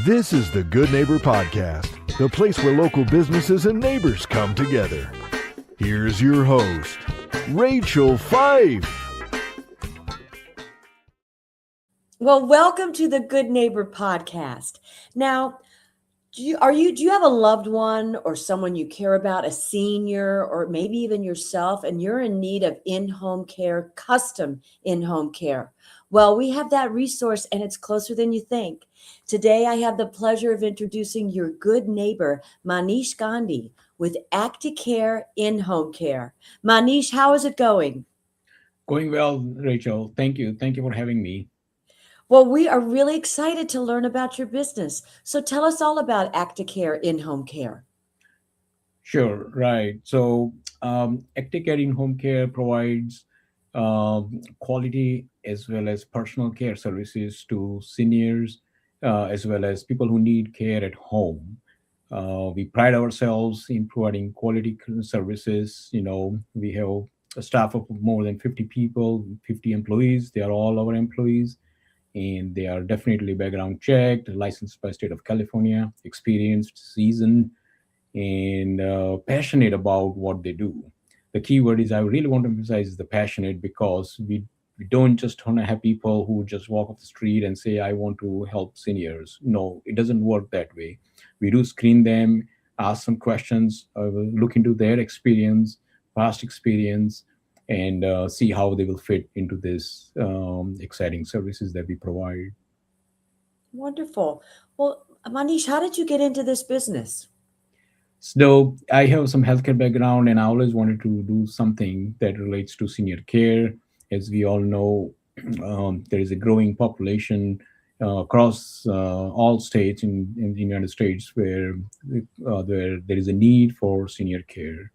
This is the Good Neighbor Podcast, the place where local businesses and neighbors come together. Here's your host, Rachel Fife. Well, welcome to the Good Neighbor Podcast. Now, do you have a loved one or someone you care about, a senior, or maybe even yourself, and you're in need of in-home care, custom in-home care? Well, we have that resource, and it's closer than you think. Today, I have the pleasure of introducing your good neighbor, Manish Gandhi, with Acti-Kare in-home care. Manish, how is it going? Going well, Rachel. Thank you. Thank you for having me. Well, we are really excited to learn about your business. So tell us all about Acti-Kare in-home care. Sure, right. So, Acti-Kare in home care provides quality as well as personal care services to seniors, as well as people who need care at home. We pride ourselves in providing quality services. We have a staff of more than 50 people, 50 employees. They are all our employees, and they are definitely background checked, licensed by state of California, experienced, seasoned, and passionate about what they do. The key word is I really want to emphasize is the passionate, because we don't just want to have people who just walk off the street and say, I want to help seniors. No, it doesn't work that way. We do screen them, ask some questions, look into their experience, past experience, and see how they will fit into this exciting services that we provide. Wonderful. Well, Manish, how did you get into this business? So I have some healthcare background, and I always wanted to do something that relates to senior care. As we all know, there is a growing population across all states in the United States where there is a need for senior care.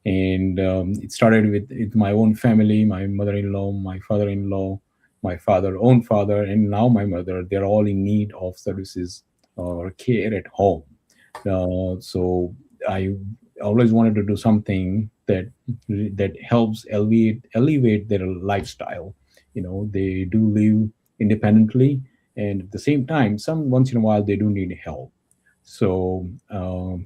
And it started with my own family, my mother-in-law, my father-in-law, my father own father, and now my mother. They're all in need of services or care at home. So I always wanted to do something that helps elevate their lifestyle. They do live independently, and at the same time, some once in a while they do need help. So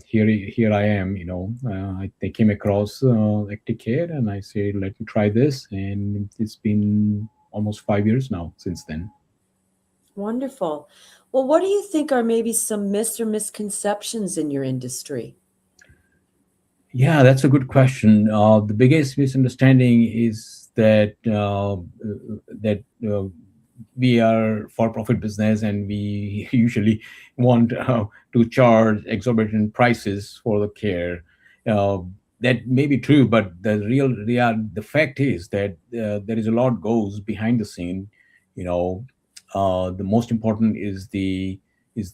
here I am. They came across Acti-Care, and I said, let me try this, and it's been almost 5 years now since then. Wonderful. Well, what do you think are maybe some myths or misconceptions in your industry? Yeah, that's a good question. The biggest misunderstanding is that we are for-profit business, and we usually want to charge exorbitant prices for the care. Uh, that may be true, but the fact is that there is a lot goes behind the scene. You know, the most important is the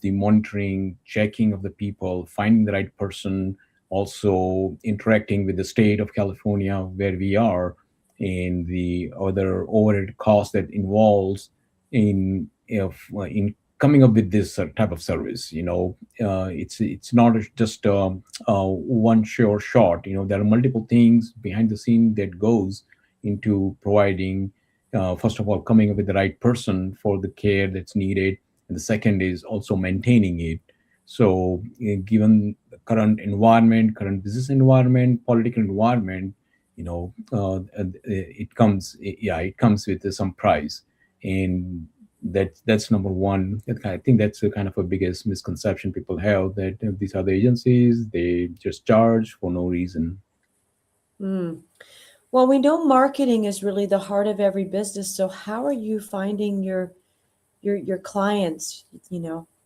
monitoring, checking of the people, finding the right person, also interacting with the state of California where we are, and the other overhead cost that involves in coming up with this type of service. It's not just one sure shot. There are multiple things behind the scene that goes into providing. First of all, coming up with the right person for the care that's needed, and the second is also maintaining it. So, given the current environment, current business environment, political environment, it comes with some price, and that's number one. I think that's the kind of a biggest misconception people have, that these are the agencies, they just charge for no reason. Hmm. Well, we know marketing is really the heart of every business. So how are you finding your clients,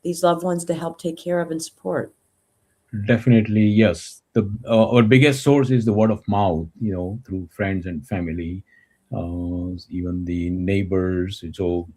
these loved ones to help take care of and support? Definitely, yes. Our biggest source is the word of mouth, through friends and family, even the neighbors. So,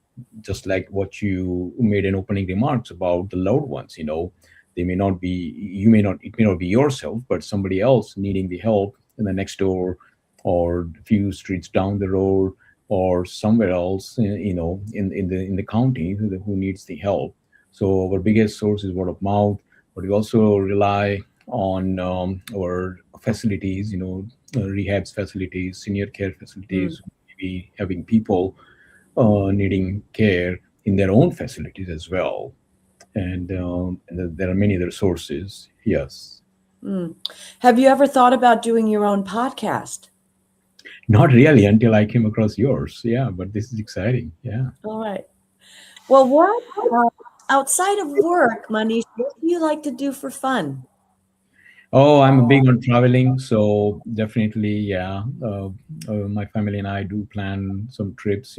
just like what you made in opening remarks about the loved ones, they may not be, you may not, it may not be yourself, but somebody else needing the help in the next door, or a few streets down the road, or somewhere else, in the county, who needs the help. So, our biggest source is word of mouth, but we also rely on our facilities, rehabs facilities, senior care Hmm. facilities, maybe having people needing care in their own facilities as well. and there are many other sources. Yes. Mm. Have you ever thought about doing your own podcast? Not really until I came across yours. Yeah, but this is exciting. Yeah. All right. Well, what uh, outside of work, Manish, what do you like to do for fun? Oh, I'm big on traveling, so definitely, yeah. My family and I do plan some trips.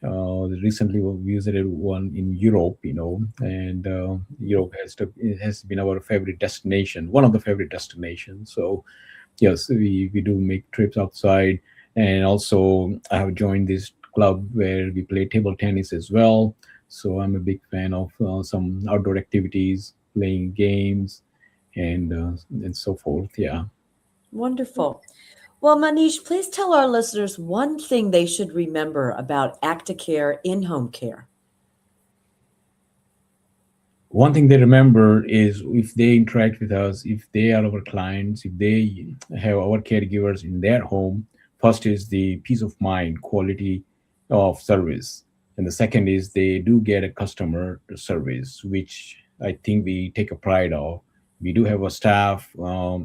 Recently we visited one in Europe, and Europe it has been our favorite destination, one of the favorite destinations. So yes, we do make trips outside, and also I have joined this club where we play table tennis as well. So I'm a big fan of some outdoor activities, playing games, and so forth. Yeah. Wonderful. Well, Manish, please tell our listeners one thing they should remember about Acti-Kare in-home care. One thing they remember is if they interact with us, if they are our clients, if they have our caregivers in their home, first is the peace of mind, quality of service. And the second is they do get a customer service, which I think we take a pride of. We do have a staff.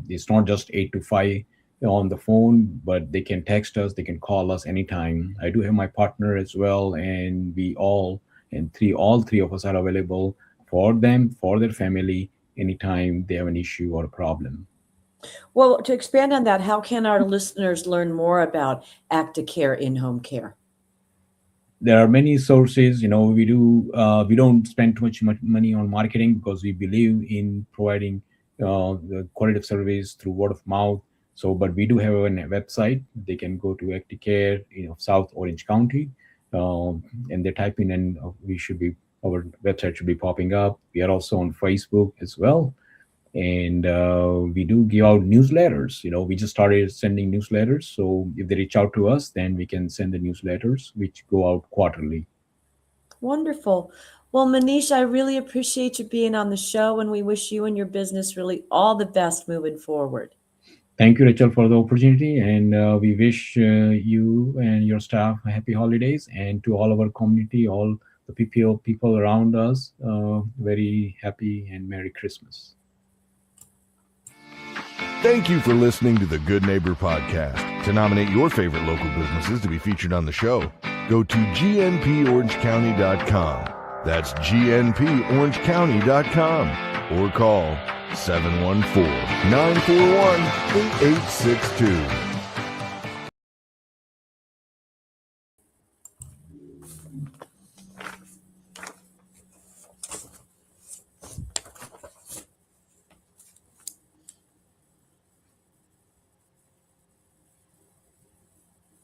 It's not just 8 to 5 on the phone, but they can text us, they can call us anytime. I do have my partner as well, and all three of us are available for them, for their family, anytime they have an issue or a problem. Well, to expand on that, how can our listeners learn more about Acti-Kare in-home care? There are many sources. We don't spend too much money on marketing because we believe in providing the quality of service through word of mouth. So, but we do have a website. They can go to Acti-Care, South Orange County, and they type in, and our website should be popping up. We are also on Facebook as well, and we do give out newsletters. We just started sending newsletters, so if they reach out to us, then we can send the newsletters which go out quarterly. Wonderful. Well, Manish, I really appreciate you being on the show, and we wish you and your business really all the best moving forward. Thank you, Rachel, for the opportunity, and we wish you and your staff a happy holidays, and to all of our community, all the people around us, very happy and Merry Christmas. Thank you for listening to the Good Neighbor Podcast. To nominate your favorite local businesses to be featured on the show, go to gnporangecounty.com. That's gnporangecounty.com, or call 714-941-8862.